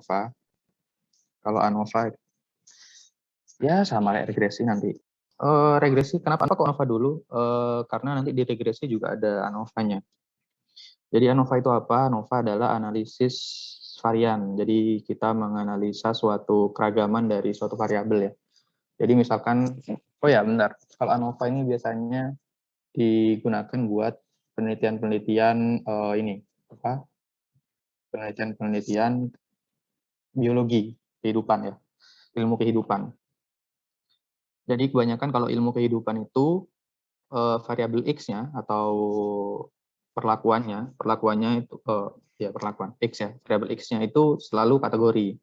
ANOVA. Kalau ANOVA ya sama kayak regresi nanti. Regresi kenapa kok ANOVA dulu? Karena nanti di regresi juga ada ANOVA-nya. Jadi ANOVA itu apa? ANOVA adalah analisis varian. Jadi kita menganalisa suatu keragaman dari suatu variabel ya. Jadi misalkan, oh ya bentar, kalau ANOVA ini biasanya digunakan buat penelitian-penelitian ini apa? Penelitian-penelitian biologi kehidupan ya, ilmu kehidupan. Jadi kebanyakan kalau ilmu kehidupan itu variabel X-nya atau perlakuannya itu ya perlakuan X ya, variabel X-nya itu selalu kategori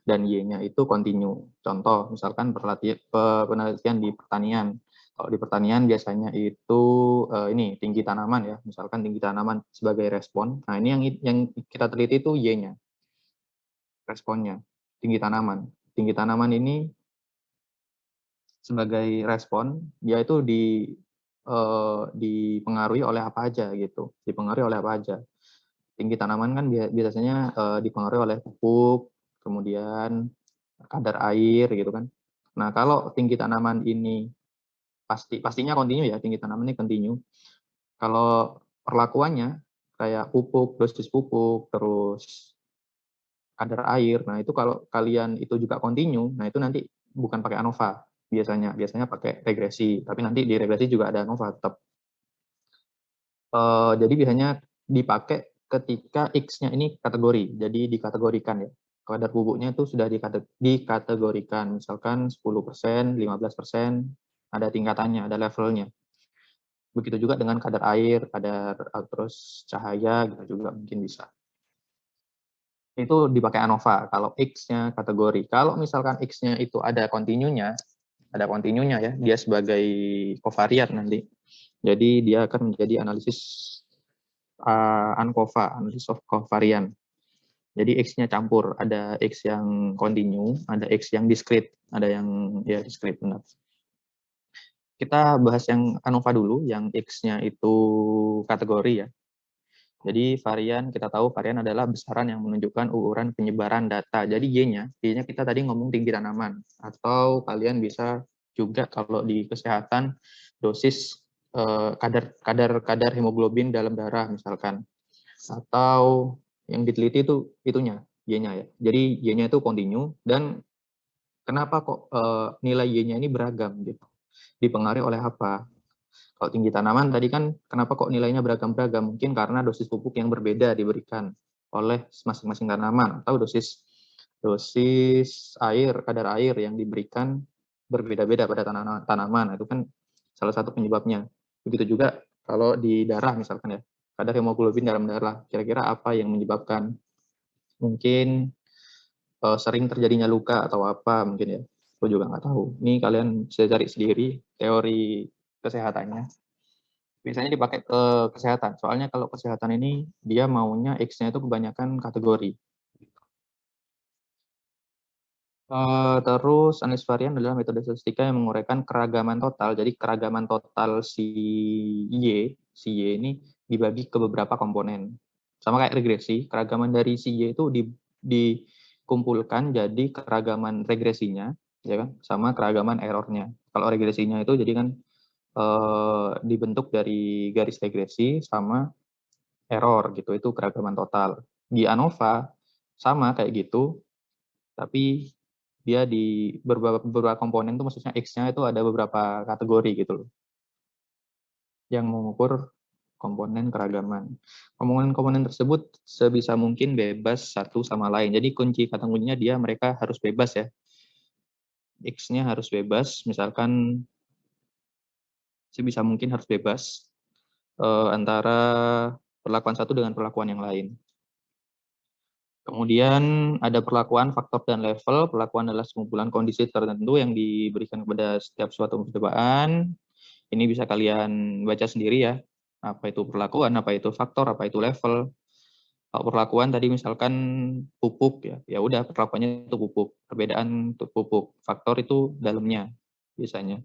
dan Y-nya itu kontinu. Contoh misalkan penelitian di pertanian. Kalau di pertanian biasanya itu ini tinggi tanaman ya, misalkan tinggi tanaman sebagai respon. Nah, ini yang kita teliti itu Y-nya, responnya, tinggi tanaman. Tinggi tanaman ini sebagai respon, dia itu dipengaruhi oleh apa aja gitu, dipengaruhi oleh apa aja. Tinggi tanaman kan biasanya dipengaruhi oleh pupuk, kemudian kadar air gitu kan. Nah, kalau tinggi tanaman ini pastinya kontinu ya, tinggi tanaman ini kontinu. Kalau perlakuannya kayak pupuk, dosis pupuk, terus kadar air. Nah, itu kalau kalian itu juga kontinu, nah itu nanti bukan pakai ANOVA biasanya pakai regresi, tapi nanti di regresi juga ada ANOVA tetap. Jadi biasanya dipakai ketika X-nya ini kategori, jadi dikategorikan ya. Kadar pupuknya itu sudah dikategorikan, misalkan 10%, 15%, ada tingkatannya, ada levelnya. Begitu juga dengan kadar air, terus cahaya, gitu juga mungkin bisa. Itu dipakai ANOVA, kalau X-nya kategori. Kalau misalkan X-nya itu ada kontinunya ya, dia sebagai covariat nanti. Jadi dia akan menjadi analisis ANCOVA, analysis of covariant. Jadi X-nya campur, ada X yang kontinu, ada X yang discrete, ada yang ya discrete benar. Kita bahas yang ANOVA dulu, yang X-nya itu kategori ya. Jadi varian, kita tahu varian adalah besaran yang menunjukkan ukuran penyebaran data. Jadi Y-nya kita tadi ngomong tinggi tanaman, atau kalian bisa juga kalau di kesehatan dosis kadar hemoglobin dalam darah misalkan, atau yang diteliti itu itunya Y-nya ya. Jadi Y-nya itu kontinu, dan kenapa kok nilai Y-nya ini beragam gitu? Dipengaruhi oleh apa? Kalau tinggi tanaman tadi kan kenapa kok nilainya beragam-beragam? Mungkin karena dosis pupuk yang berbeda diberikan oleh masing-masing tanaman, atau dosis air, kadar air yang diberikan berbeda-beda pada tanaman. Itu kan salah satu penyebabnya. Begitu juga kalau di darah misalkan ya, kadar hemoglobin dalam darah, kira-kira apa yang menyebabkan? Mungkin sering terjadinya luka atau apa mungkin ya. Aku juga nggak tahu. Ini kalian bisa cari sendiri teori kesehatannya. Biasanya dipakai ke kesehatan. Soalnya kalau kesehatan ini dia maunya X-nya itu kebanyakan kategori. Terus analisis varian adalah metode statistika yang menguraikan keragaman total. Jadi keragaman total si Y ini dibagi ke beberapa komponen. Sama kayak regresi, keragaman dari si Y itu dikumpulkan jadi keragaman regresinya, ya kan, sama keragaman errornya. Kalau regresinya itu jadi kan dibentuk dari garis regresi sama error gitu, itu keragaman total. Di ANOVA sama kayak gitu, tapi dia di beberapa komponen itu maksudnya X-nya itu ada beberapa kategori gitu loh, yang mengukur komponen keragaman. Komponen-komponen tersebut sebisa mungkin bebas satu sama lain. Jadi kata kuncinya mereka harus bebas ya. X-nya harus bebas, misalkan sebisa mungkin harus bebas antara perlakuan satu dengan perlakuan yang lain. Kemudian ada perlakuan, faktor, dan level. Perlakuan adalah sekumpulan kondisi tertentu yang diberikan kepada setiap suatu percobaan. Ini bisa kalian baca sendiri ya. Apa itu perlakuan, apa itu faktor, apa itu level. Kalau perlakuan tadi misalkan pupuk ya, ya udah perlakuannya itu pupuk. Perbedaan untuk pupuk. Faktor itu dalamnya biasanya.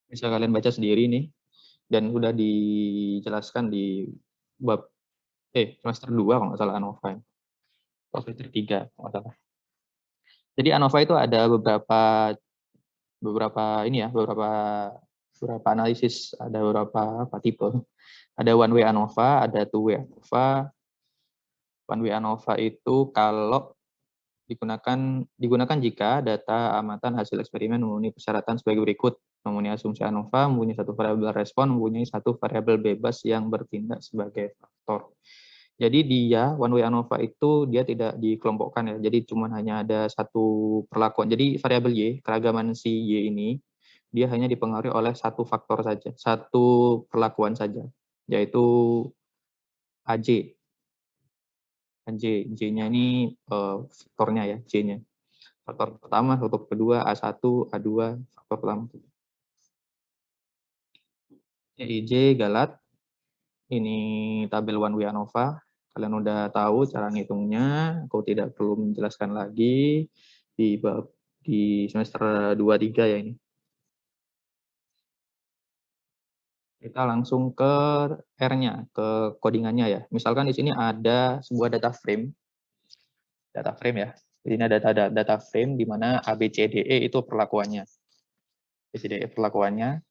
Bisa kalian baca sendiri nih, dan udah dijelaskan di bab semester 2 kalau nggak salah ANOVA. Semester 3 kalau nggak salah. Jadi ANOVA itu ada beberapa ini ya, beberapa analisis, ada beberapa tipe. Ada one way ANOVA, ada two way ANOVA. One way ANOVA itu kalau digunakan jika data amatan hasil eksperimen memenuhi persyaratan sebagai berikut: memenuhi asumsi ANOVA, mempunyai satu variabel respon, mempunyai satu variabel bebas yang bertindak sebagai faktor. Jadi dia one way ANOVA itu dia tidak dikelompokkan ya. Jadi cuma hanya ada satu perlakuan. Jadi variabel Y, keragaman si Y ini dia hanya dipengaruhi oleh satu faktor saja, satu perlakuan saja, yaitu AJ. J-nya ini faktornya ya, J-nya. Faktor pertama, faktor kedua, A1, A2, faktor pertama. EIJ Galat, ini tabel one way ANOVA. Kalian udah tahu cara ngitungnya, aku tidak perlu menjelaskan lagi di semester 2-3 ya ini. Kita langsung ke R-nya, ke codingannya ya. Misalkan di sini ada sebuah data frame ya. Ini ada data frame di mana ABCDE itu perlakuannya. ABCDE perlakuannya,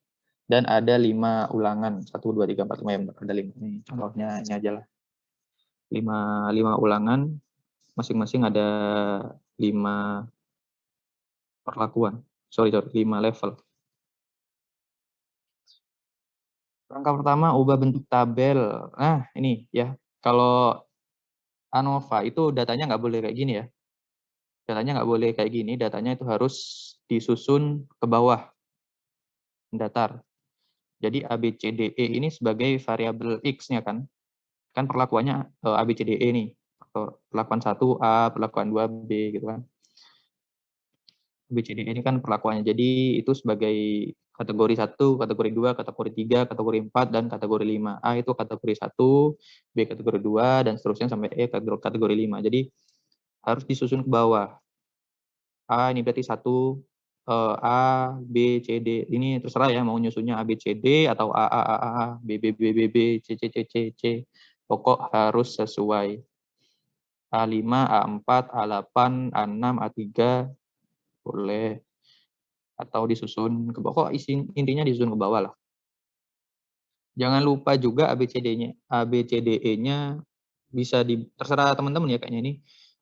dan ada 5 ulangan. 1, 2, 3, 4, 5, ya, ada 5. Ini contohnya ini aja lah. 5 ulangan, masing-masing ada 5 perlakuan. Sorry, 5 level. Langkah pertama, ubah bentuk tabel. Nah, ini ya. Kalau ANOVA itu datanya nggak boleh kayak gini ya. Datanya nggak boleh kayak gini, datanya itu harus disusun ke bawah, datar. Jadi ABCDE ini sebagai variabel X-nya kan. Kan perlakuannya ABCDE nih. Perlakuan 1 A, perlakuan 2 B gitu kan. ABCDE ini kan perlakuannya. Jadi itu sebagai kategori 1, kategori 2, kategori 3, kategori 4, dan kategori 5. A itu kategori 1, B kategori 2, dan seterusnya sampai E kategori 5. Jadi harus disusun ke bawah. A ini berarti 1, A, B, C, D. Ini terserah ya mau nyusunnya A, B, C, D atau A, B, B, B, B, B, C, C, C, C, C. Pokok harus sesuai. A5, A4, A8, A6, A3 boleh, atau disusun ke bawah. Intinya disusun ke bawah lah. Jangan lupa juga ABCDE-nya bisa terserah teman-teman ya kayaknya ini.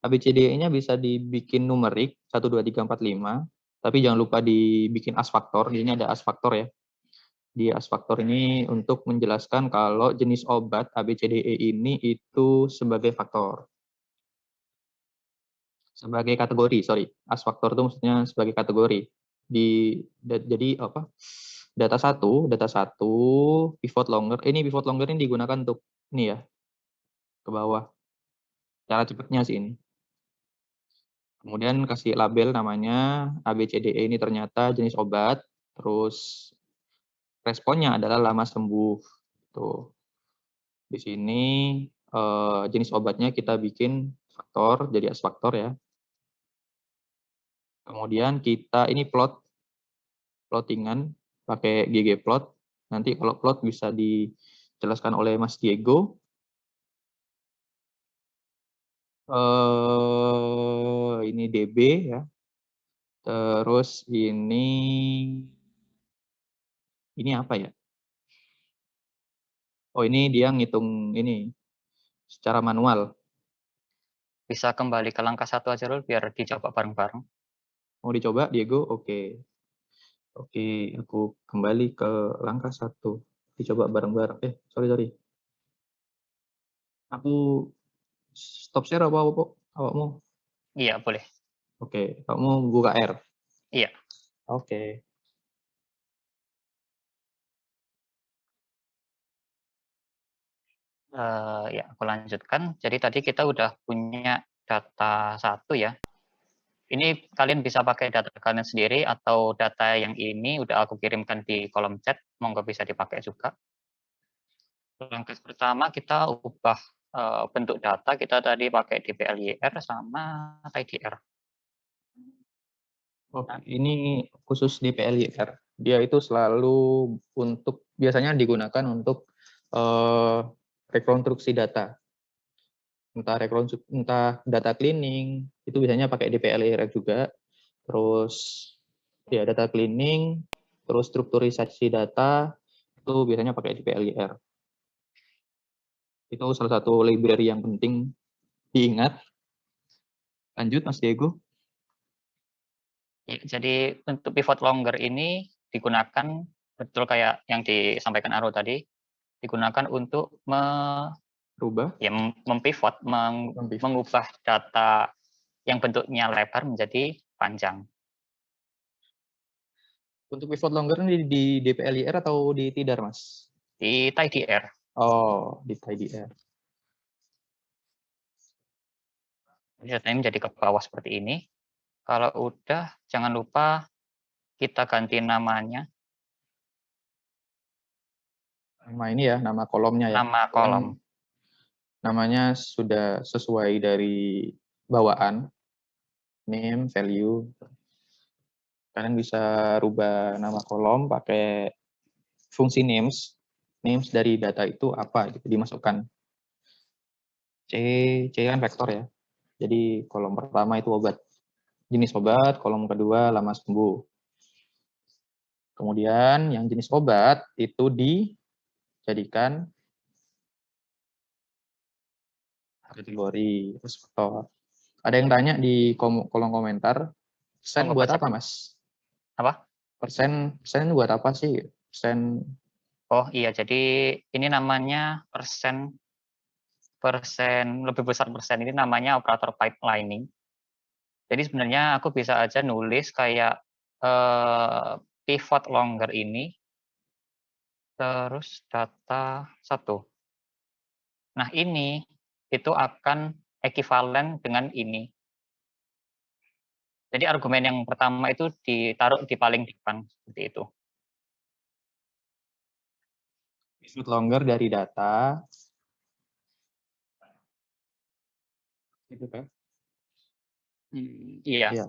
ABCDE-nya bisa dibikin numerik 1, 2, 3, 4, 5. Tapi jangan lupa dibikin as faktor. Ini ada as faktor ya. Di as faktor ini untuk menjelaskan kalau jenis obat ABCDE ini itu sebagai faktor. Sebagai kategori, sorry. As faktor itu maksudnya sebagai kategori. Jadi apa? Data 1 pivot longer. Ini pivot longer ini digunakan untuk ini ya, ke bawah. Cara cepatnya sih ini. Kemudian kasih label namanya ABCDE ini ternyata jenis obat, terus responnya adalah lama sembuh. Tuh. Di sini jenis obatnya kita bikin faktor, jadi as faktor ya. Kemudian kita ini plottingan pakai ggplot. Nanti kalau plot bisa dijelaskan oleh Mas Diego. Ini DB ya. Terus ini apa ya? Oh, ini dia ngitung ini secara manual. Bisa kembali ke langkah 1 aja dulu biar dicoba bareng-bareng. Mau dicoba, Diego? Oke. Oke, aku kembali ke langkah 1. Dicoba bareng-bareng. Sorry. Aku stop share apa awakmu? Iya, boleh. Oke, kamu buka R. Iya. Oke. Ya, aku lanjutkan. Jadi tadi kita udah punya data 1 ya. Ini kalian bisa pakai data kalian sendiri atau data yang ini udah aku kirimkan di kolom chat, monggo bisa dipakai juga. Langkah pertama kita ubah bentuk data, kita tadi pakai dplyr sama tidyr. Oke, ini khusus di PLYR. Dia itu selalu biasanya digunakan untuk rekonstruksi data. entah data cleaning, itu biasanya pakai DPLIR juga. Terus ya data cleaning, terus strukturisasi data, itu biasanya pakai DPLIR. Itu salah satu library yang penting diingat. Lanjut, Mas Diego. Ya, jadi untuk pivot longer ini digunakan betul kayak yang disampaikan Aro tadi, digunakan untuk Rubah. mempivot, mengubah data yang bentuknya lebar menjadi panjang. Untuk pivot longer ini di DPLIR atau di TIDAR, Mas? Di TidyR. Oh, di TIDR. Jadi datanya menjadi ke bawah seperti ini. Kalau udah, jangan lupa kita ganti namanya. Nama ini ya, nama kolomnya ya. Nama kolom. Namanya sudah sesuai dari bawaan, name, value. Kalian bisa rubah nama kolom pakai fungsi names. Names dari data itu apa gitu dimasukkan. C kan vektor ya. Jadi kolom pertama itu obat. Jenis obat, kolom kedua lama sembuh. Kemudian yang jenis obat itu dijadikan kategori terus vektor. Ada yang tanya di kolom komentar, persen buat apa, Mas? Apa? Persen buat apa sih? Persen. Oh iya, jadi ini namanya persen lebih besar persen ini namanya operator pipelining. Jadi sebenarnya aku bisa aja nulis kayak pivot longer ini terus data 1. Nah, ini itu akan ekivalen dengan ini. Jadi argumen yang pertama itu ditaruh di paling depan seperti itu. Pivot longer dari data. Gitu kan? Iya. Ya,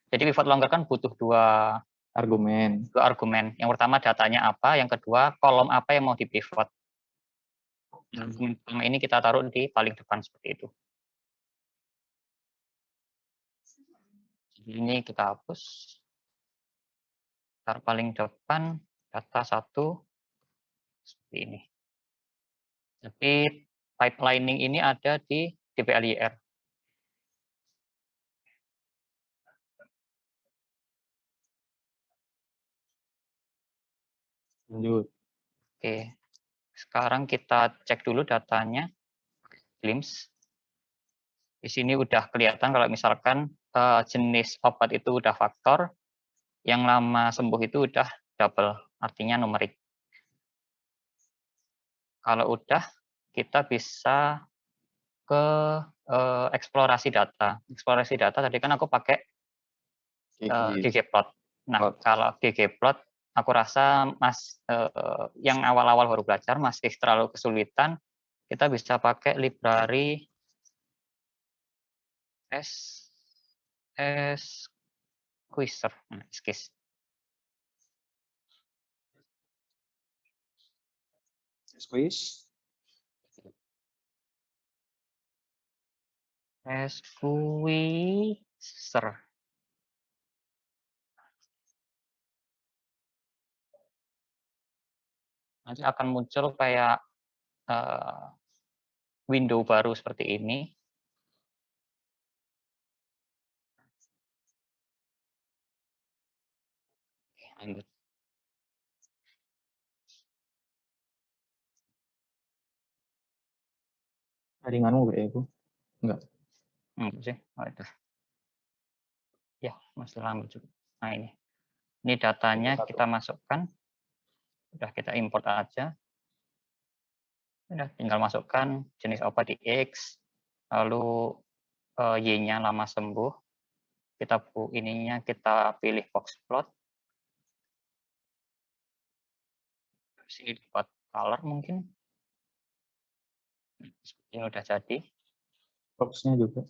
Jadi pivot longer kan butuh dua argumen. argumen. Yang pertama datanya apa, yang kedua kolom apa yang mau dipivot. Argumen pertama ini kita taruh di paling depan seperti itu. Jadi ini kita hapus. Taruh paling depan data 1 seperti ini. Tapi pipelining ini ada di DPLIR. Lanjut. Oke, sekarang kita cek dulu datanya. Glimpse. Di sini udah kelihatan kalau misalkan jenis obat itu udah faktor, yang lama sembuh itu udah double, artinya numerik. Kalau udah, kita bisa ke eksplorasi data. Eksplorasi data tadi kan aku pakai ggplot. Nah, kalau ggplot, aku rasa yang awal-awal baru belajar masih terlalu kesulitan. Kita bisa pakai library Squeezer. Nah, Squeeze. Squeezer. Nanti akan muncul kayak window baru seperti ini. Lanjut. Jaringanmu kayak itu? Enggak. Sih. Oh, itu. Ya, masih lama juga. Nah, ini. Ini datanya kita masukkan. Udah kita import aja. Udah tinggal masukkan jenis obat di X, lalu Y-nya lama sembuh. Ininya kita pilih box plot. Sini dibuat color mungkin. Ini udah jadi. Box-nya juga.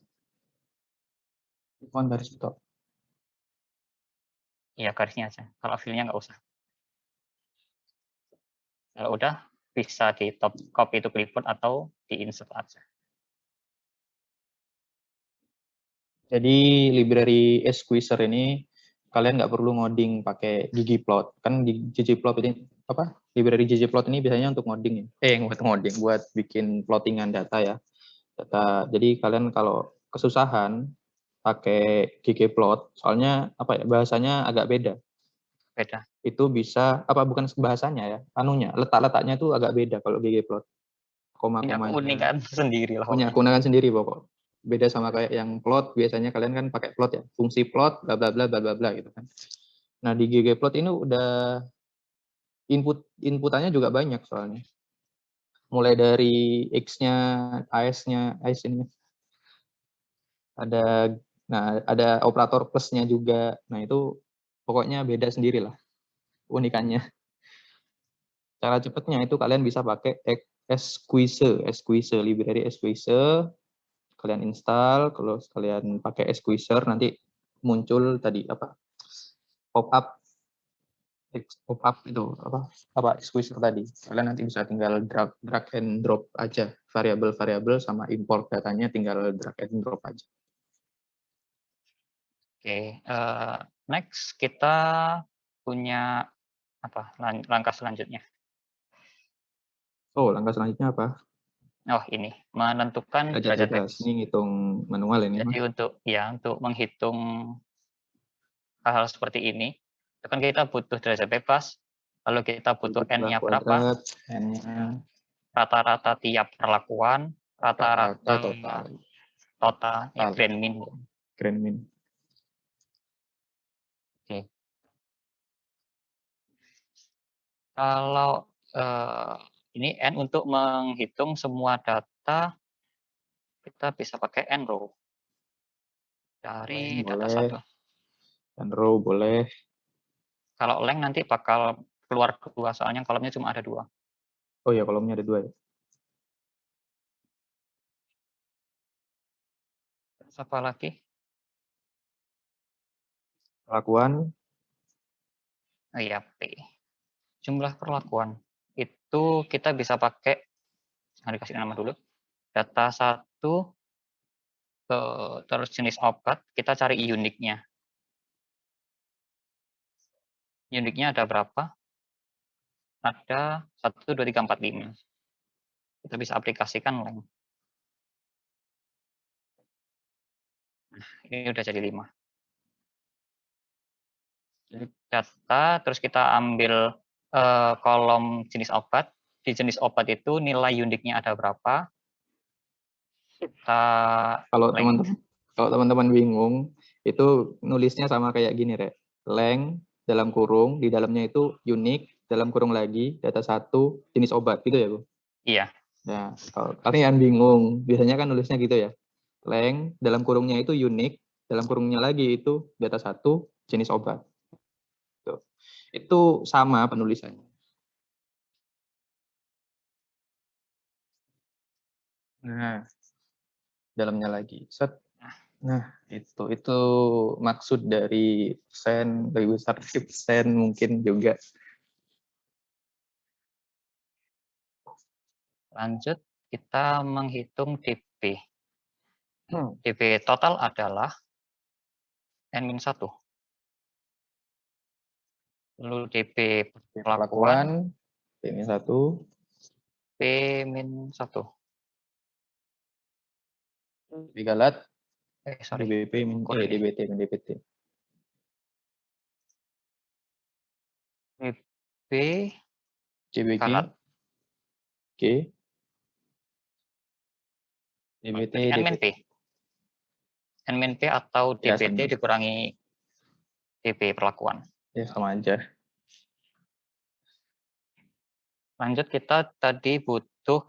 Bukan garis stop. Iya, garisnya aja. Kalau fill-nya nggak usah. Kalau udah, bisa di top copy to clipboard atau di insert aja. Jadi library squeezer ini kalian nggak perlu ngoding pakai ggplot. Kan di ggplot ini apa? Library ggplot ini biasanya untuk ngoding ya. Buat ngoding, buat bikin plottingan data ya. Data. Jadi kalian kalau kesusahan pakai ggplot, soalnya apa ya? Bahasanya agak beda. Beda. Itu bisa apa bukan bahasanya ya? Anunya, letak-letaknya tuh agak beda kalau ggplot. Punya Koma-komanya keunikan sendiri lah punya pokoknya. keundangan sendiri pokok. Beda sama kayak yang plot, biasanya kalian kan pakai plot ya, fungsi plot, bla bla bla bla bla bla gitu kan. Nah di ggplot ini udah inputannya juga banyak soalnya. Mulai dari x-nya, as-nya, as ini ada, nah ada operator plusnya juga. Nah itu pokoknya beda sendiri lah unikannya. Cara cepatnya itu kalian bisa pakai squeezer, library squeezer. Kalian install, kalau kalian pakai squeezer nanti muncul tadi apa pop up itu apa squeezer tadi. Kalian nanti bisa tinggal drag and drop aja variabel-variabel sama import datanya tinggal drag and drop aja. Oke, next kita punya apa langkah selanjutnya. Oh, langkah selanjutnya apa? Oh ini, menentukan Derajat derajat bebas. bebas. Ini ngitung manual ini Jadi mah. untuk menghitung hal-hal seperti ini, itu kan kita butuh derajat bebas, lalu kita butuh Jumlah n-nya berapa, kuadrat, n-nya, rata-rata tiap perlakuan, rata-rata rata-rata total. total, ya Total. grand min. Grand min. Oke. Kalau ini n untuk menghitung semua data, kita bisa pakai n row dari data Boleh. satu. Dan row boleh. Kalau length nanti bakal keluar kedua, soalnya kolomnya cuma ada 2. Oh ya, kolomnya ada 2 ya. Terus apa lagi? Perlakuan. Oh iya, P. Jumlah perlakuan. Itu kita bisa pakai, dikasih nama dulu, data 1, terus jenis obat, kita cari uniknya. Uniknya ada berapa? Ada 1, 2, 3, 4, 5. Kita bisa aplikasikan length. Ini udah jadi 5. Data, terus kita ambil kolom jenis obat. Di jenis obat itu nilai uniknya ada berapa. Kita Kalau length. teman-teman bingung, itu nulisnya sama kayak gini, Rek. Length dalam kurung, di dalamnya itu unik, dalam kurung lagi, data 1, jenis obat, gitu ya, Bu? Iya. Nah, kalau kalian bingung, biasanya kan nulisnya gitu ya. Length, dalam kurungnya itu unik, dalam kurungnya lagi itu data 1, jenis obat. Tuh. Itu sama penulisannya. Nah, dalamnya lagi. Set. Nah, itu maksud dari sen, lebih besar dari sen mungkin juga. Lanjut, kita menghitung DP. Hmm. DP total adalah N-1. Lalu DP perlakuan Perlakuan, ini satu, P-1. digalat, Sorry. DBP, Kok ini? DBT, DBT. DP CBG, galat. G, DBT, Berarti DBT. N-P. N-P atau Ya, DBT dikurangi DP perlakuan. ya sama aja. Lanjut, kita tadi butuh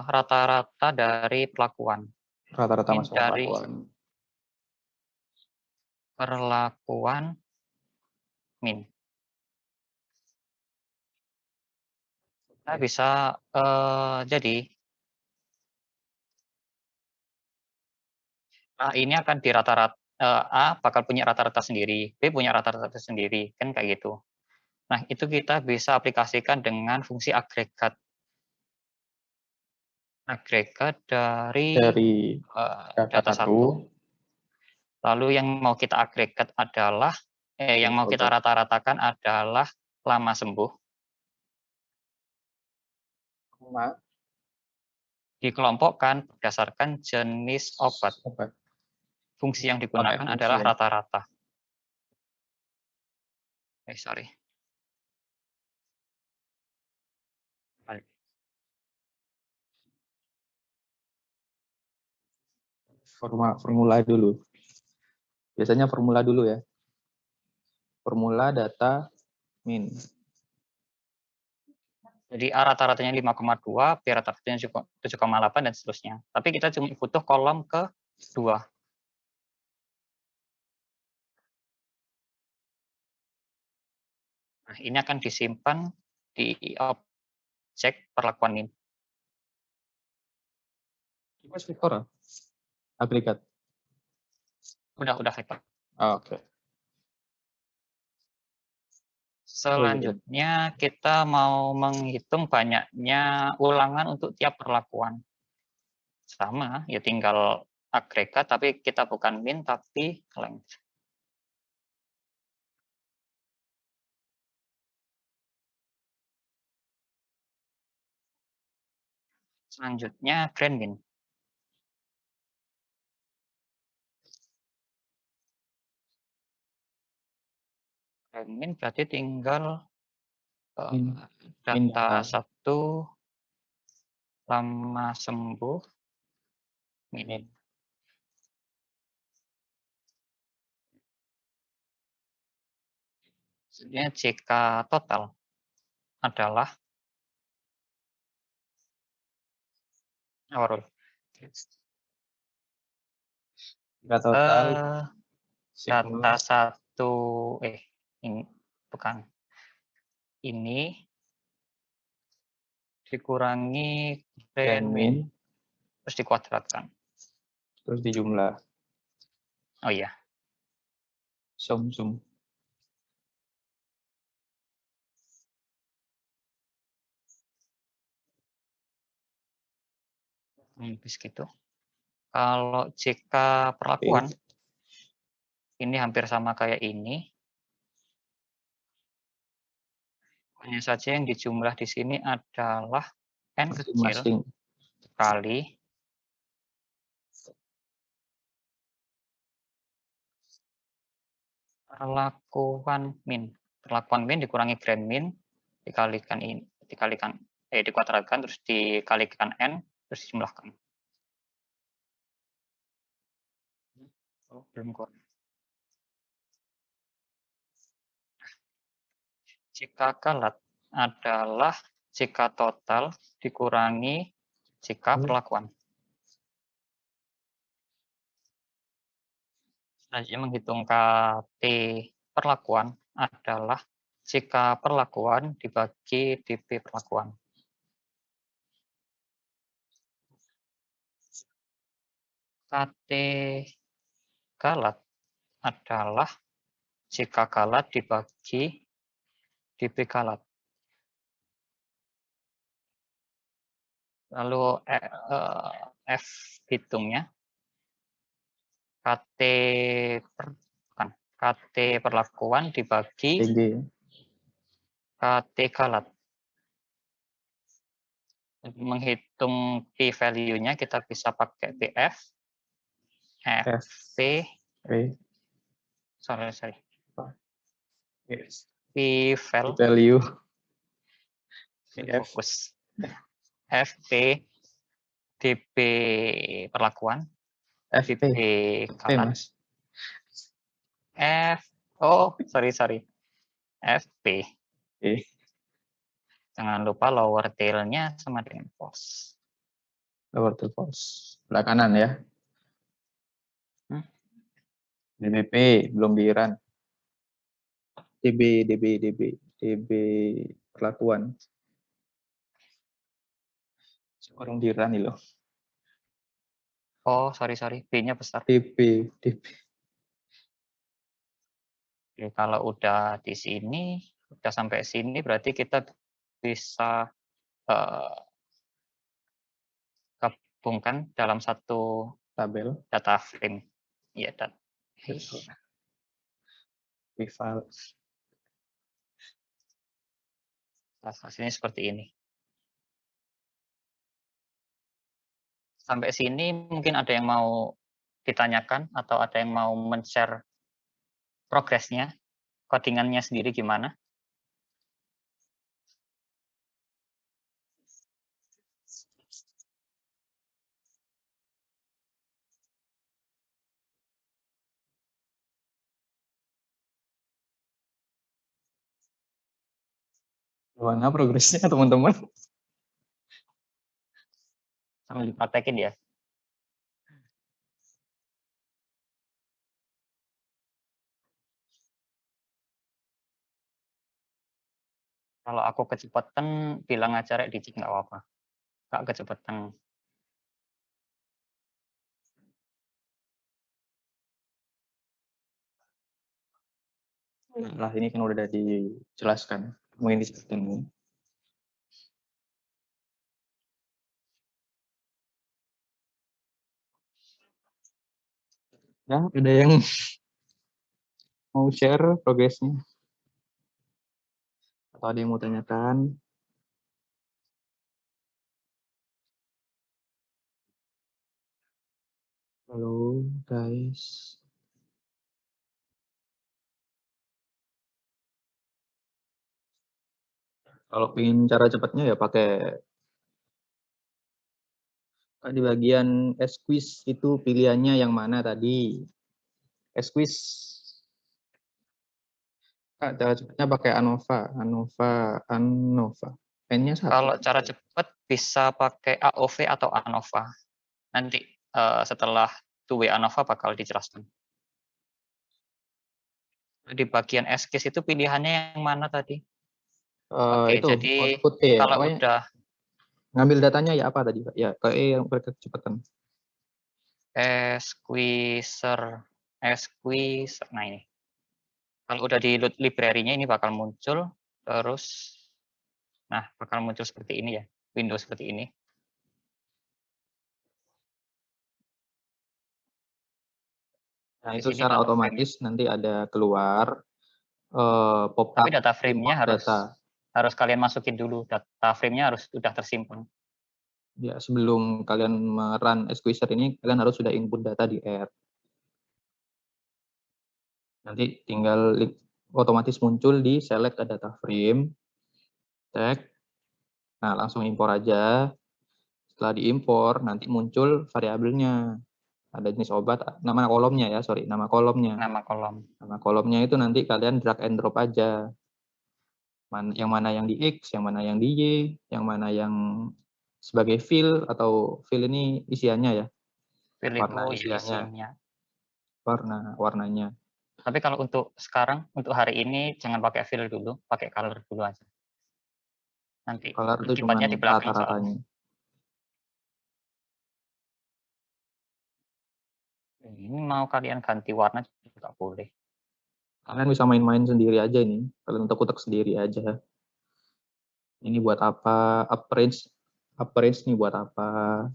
rata-rata dari perlakuan. Rata-rata Ini masalah dari perlakuan. perlakuan min. Kita bisa jadi A ini akan di rata-rata, A bakal punya rata-rata sendiri, B punya rata-rata sendiri, kan kayak gitu. Nah, itu kita bisa aplikasikan dengan fungsi agregat. Agregat dari Dari data data 1. 1, Lalu yang mau kita agregat adalah, yang mau kita rata-ratakan adalah lama sembuh. Dikelompokkan berdasarkan jenis obat. Fungsi yang digunakan adalah rata-rata. Sorry. Formula dulu. Biasanya formula dulu ya. Formula data min. Jadi A rata-ratanya 5,2, B rata-ratanya 7,8 dan seterusnya. Tapi kita cuma butuh kolom kedua. Nah, ini akan disimpan di objek perlakuan min. Vektor agregat. Udah vektor. Oke. Selanjutnya kita mau menghitung banyaknya ulangan untuk tiap perlakuan. Sama, ya tinggal agregat, tapi kita bukan min, tapi length. Selanjutnya grand min. Grand min berarti tinggal data 1 lama sembuh min. Sebenarnya jika total adalah total data 1 ini bukan ini dikurangi grand min terus dikuadratkan. Terus dijumlah. Oh iya. Sum. Gitu. Kalau jika perlakuan ini hampir sama kayak ini. Hanya saja yang dijumlah di sini adalah n kecil kali perlakuan min. Perlakuan min dikurangi grand min dikalikan ini, dikuadratkan terus dikalikan n terus dijumlahkan. Belum kok. Jika galat adalah jika total dikurangi jika perlakuan. Selanjutnya menghitung KT perlakuan adalah jika perlakuan dibagi DP perlakuan. KT galat adalah jika galat dibagi DP galat. Lalu F hitungnya KT perlakuan dibagi KT galat. Menghitung p-value-nya kita bisa pakai PF, FP, sorry. P-value, fokus. FP, DP perlakuan, DP galat. Sorry. FP. Jangan lupa lower tail-nya sama dengan false. Lower tail false. Sebelah kanan ya. DBP belum di-run. DB perlakuan. Orang di-run loh. Oh, sorry. B-nya besar. DB. Oke, kalau udah di sini, udah sampai sini berarti kita bisa gabungkan dalam satu tabel data frame. Ya, Rival. Hasilnya seperti ini. Sampai sini mungkin ada yang mau ditanyakan atau ada yang mau men-share progresnya, codingannya sendiri gimana? Gimana progresnya teman-teman? Sambil dipraktekin ya. Kalau aku kecepatan, bilang aja rek dicek nggak apa-apa. Nggak kecepatan. Lah ini kan udah dijelaskan. Mungkin disebutin. Ya, ada yang mau share progresnya? Atau ada yang mau tanyakan? Halo guys. Kalau ingin cara cepatnya ya pakai di bagian squeeze itu pilihannya yang mana tadi? Squeeze. Cara cepatnya pakai ANOVA. N-nya satu. Kalau cara cepat bisa pakai AOV atau ANOVA. Nanti setelah two-way ANOVA bakal dijelaskan. Di bagian escape itu pilihannya yang mana tadi? Oke, Itu jadi output kalau apa udah ngambil datanya ya apa tadi Pak? Ya ke yang berkecepatan. squeezer, nah ini. Kalau udah di load library-nya ini bakal muncul, terus, nah bakal muncul seperti ini ya, window seperti ini. Nah, Di itu sini secara data frame. otomatis nanti ada keluar pop Tapi up data frame-nya data. harus kalian masukin dulu, data frame-nya harus sudah tersimpan. Ya, sebelum kalian merun squeezer ini kalian harus sudah input data di R. Nanti tinggal otomatis muncul di select a data frame, tag. Nah, langsung impor aja. Setelah diimpor nanti muncul variabelnya. Ada jenis obat, nama kolomnya ya, sorry, nama kolomnya. Nama kolom. Nama kolomnya itu nanti kalian drag and drop aja. Yang mana yang di X, yang mana yang di Y, yang mana yang sebagai fill atau fill ini isiannya ya. Fill itu Warna ya isiannya, isinya. warnanya. Tapi kalau untuk sekarang, untuk hari ini jangan pakai fill dulu, pakai color dulu aja. Nanti Color itu cuman cepatnya di belakang soalnya. rata-ratanya. Ini mau kalian ganti warna juga boleh. Kalian bisa main-main sendiri aja ini. Kalian utek-utek sendiri aja. Ini buat apa? Up range ini buat apa?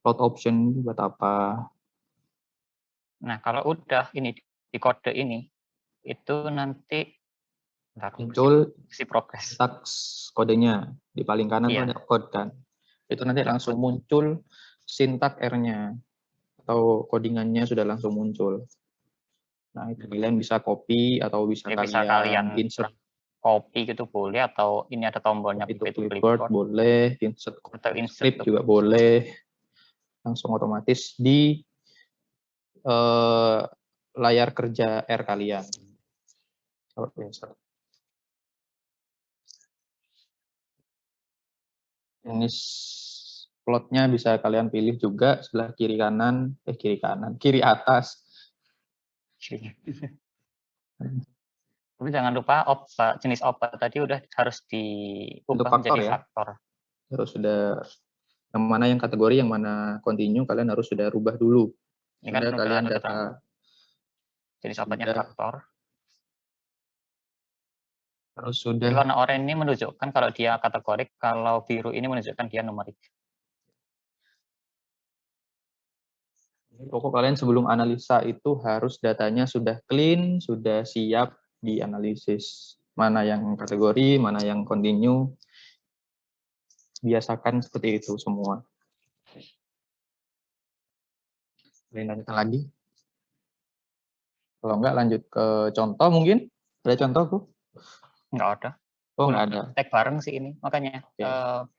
Load option ini buat apa? Nah, kalau udah ini di kode ini, itu nanti Muncul si progress. syntax kodenya. Di paling kanan tuh ada Iya, code kan. Itu nanti ada langsung code. muncul syntax R-nya. Atau codingannya sudah langsung muncul. Nah, itu kalian bisa copy atau bisa Ya, bisa kalian kalian insert copy gitu boleh, atau ini ada tombolnya itu copy to clipboard clipboard, boleh, insert atau insert script to juga clipboard. boleh. Langsung otomatis di layar kerja R kalian. Jenis plotnya bisa kalian pilih juga sebelah kiri atas. Tapi jangan lupa jenis obat tadi udah harus Untuk diubah faktor menjadi ya, faktor. harus sudah yang mana yang kategori, yang mana continue, kalian harus sudah rubah dulu. Ini kan Sehingga udah kalian ada keterangan. data Jenis obatnya sudah faktor. harus Jadi sudah warna oranye ini menunjukkan kalau dia kategorik, kalau biru ini menunjukkan dia numerik. Pokok kalian sebelum analisa itu harus datanya sudah clean, sudah siap dianalisis. Mana yang kategori, mana yang continue. Biasakan seperti itu semua. Lanjutkan lagi. Kalau enggak lanjut ke contoh mungkin. Ada contoh, Bu? Nggak ada. Oh, nggak ada. Tag bareng sih ini. Makanya Oke.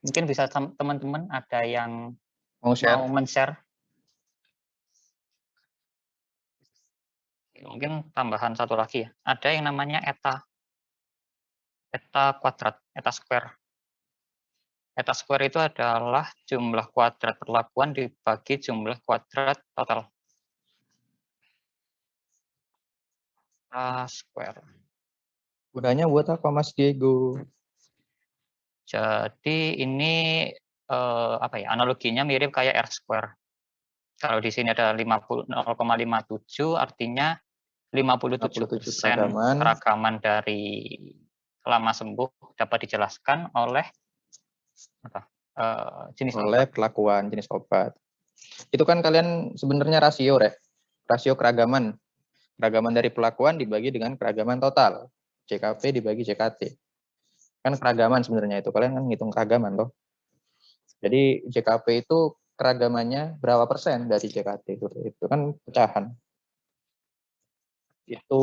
mungkin bisa teman-teman ada yang Mau share? mau men-share. Mungkin tambahan satu lagi ya. Ada yang namanya eta kuadrat, eta square. Eta square itu adalah jumlah kuadrat perlakuan dibagi jumlah kuadrat total. Eta square. Gunanya buat apa, Mas Diego? Jadi ini apa ya? Analoginya mirip kayak R square. Kalau di sini ada 0,57 artinya 57% keragaman dari lama sembuh dapat dijelaskan oleh jenis oleh obat. perlakuan jenis obat. Itu kan kalian sebenarnya rasio, Rek. Rasio keragaman. Keragaman dari perlakuan dibagi dengan keragaman total. CKP dibagi CKT. Kan keragaman sebenarnya itu. Kalian kan ngitung keragaman toh. Jadi CKP itu keragamannya berapa persen dari CKT. Itu kan pecahan. Itu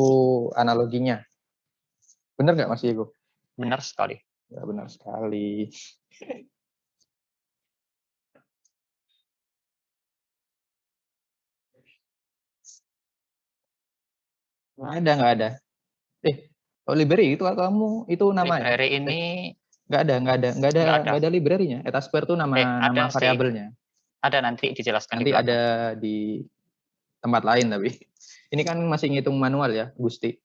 analoginya. Benar nggak, Mas Diego? Benar sekali. Ya, benar sekali. Nggak ada. Library itu kamu itu namanya? Library ini Nggak ada library-nya. Eta square itu nama variabelnya. Ada nanti dijelaskan Nanti di belakang. ada di tempat lain tapi. Ini kan masih ngitung manual ya, Gusti.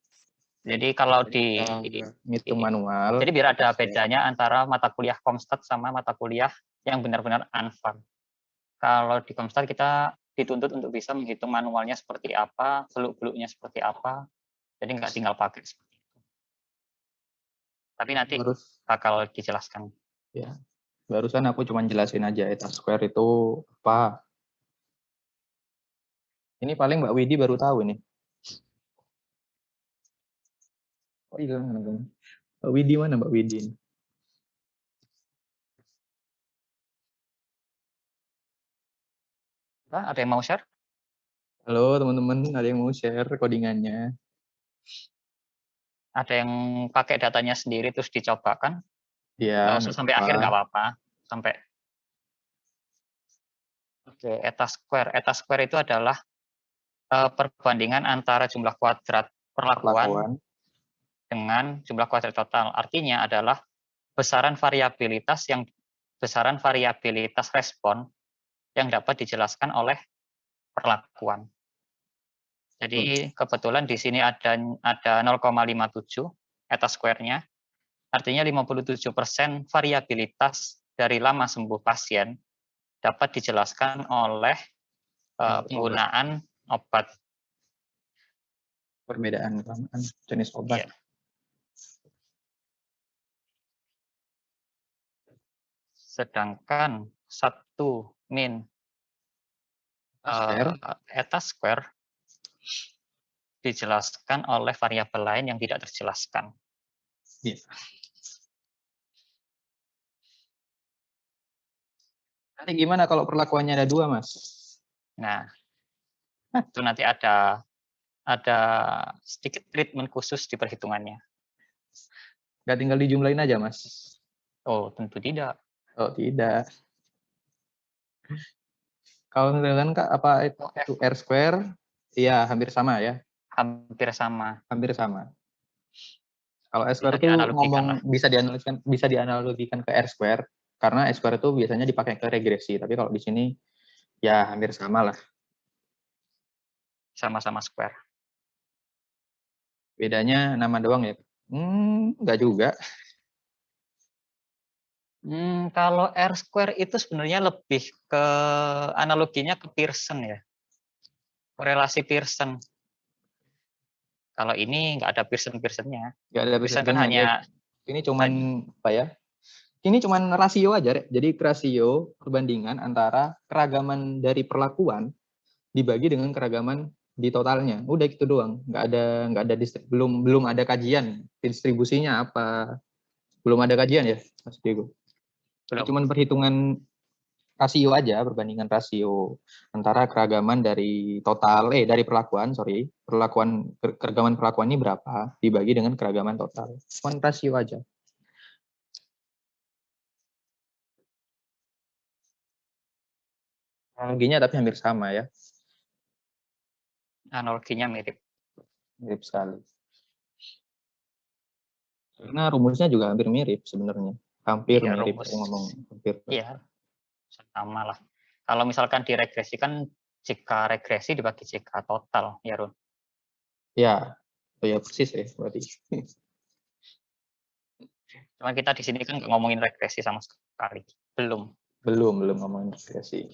Jadi kalau di ngitung manual. Jadi biar ada bedanya antara mata kuliah Komstat sama mata kuliah yang benar-benar Unfarm. Kalau di Komstat kita dituntut untuk bisa menghitung manualnya seperti apa, seluk-beluknya seperti apa. Jadi nggak tinggal pakai seperti itu. Tapi nanti bakal dijelaskan. Ya. Barusan aku cuma jelasin aja eta square itu apa. Ini paling Mbak Widi baru tahu ini. Oh iya, Mbak Widi mana Mbak Widi? Ada yang mau share? Halo teman-teman, ada yang mau share codingannya? Ada yang pakai datanya sendiri terus dicobakan? Iya. Nggak usah sampai akhir nggak apa-apa. Sampai. Oke, eta square. Eta square itu adalah perbandingan antara jumlah kuadrat perlakuan dengan jumlah kuadrat total. Artinya adalah besaran variabilitas respon yang dapat dijelaskan oleh perlakuan. Jadi kebetulan di sini ada 0,57 eta square-nya. Artinya 57% variabilitas dari lama sembuh pasien dapat dijelaskan oleh penggunaan obat. Perbedaan jenis obat. Ya. Sedangkan 1 min eta square dijelaskan oleh variabel lain yang tidak terjelaskan. Ya. Nanti gimana kalau perlakuannya ada 2, Mas? Nah, itu nanti ada sedikit treatment khusus di perhitungannya. Nggak tinggal dijumlahin aja, Mas? Oh, tentu tidak. Oh, tidak. Kalau misalkan Kak, apa itu R square? Iya, hampir sama ya. Hampir sama. Hampir sama. Kalau R square itu ngomong bisa dianalogikan ke R square karena R square itu biasanya dipakai ke regresi, tapi kalau di sini ya hampir sama lah. Sama-sama square. Bedanya nama doang ya? Enggak juga. Kalau R square itu sebenarnya lebih ke analoginya ke Pearson ya. Korelasi Pearson. Kalau ini nggak ada Pearson-Pearsonnya. Nggak ada Pearson kan hanya ini cuman apa ya? Ini cuman rasio aja, Rek. Jadi rasio perbandingan antara keragaman dari perlakuan dibagi dengan keragaman di totalnya. Udah gitu doang. Nggak ada belum ada kajian distribusinya apa. Belum ada kajian ya, Mas Diego. Belum. Cuman perhitungan rasio aja, perbandingan rasio antara keragaman dari dari keragaman perlakuan ini berapa dibagi dengan keragaman total. Cuman rasio aja. Analoginya tapi hampir sama ya, Analoginya mirip. mirip sekali. Karena rumusnya juga hampir mirip sebenarnya. Hampir Iya, mirip, rumus. ngomong hampir. Iya, sama lah. Kalau misalkan diregresi kan jika regresi dibagi jika total, ya Run. Ya, ya persis ya berarti. Cuma kita di sini kan nggak ngomongin regresi sama sekali. Belum. Belum ngomongin regresi.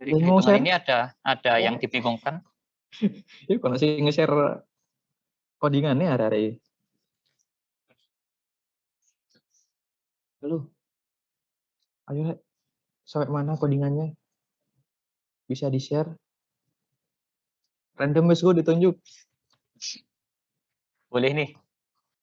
Jadi Mau hitungan share? ini ada yang dibingungkan. Ya, kalau sih nge-share codingannya hari-hari. Halo, ayo Rek. Sampai mana codingannya? Bisa di-share? Random gue ditunjuk. Boleh nih.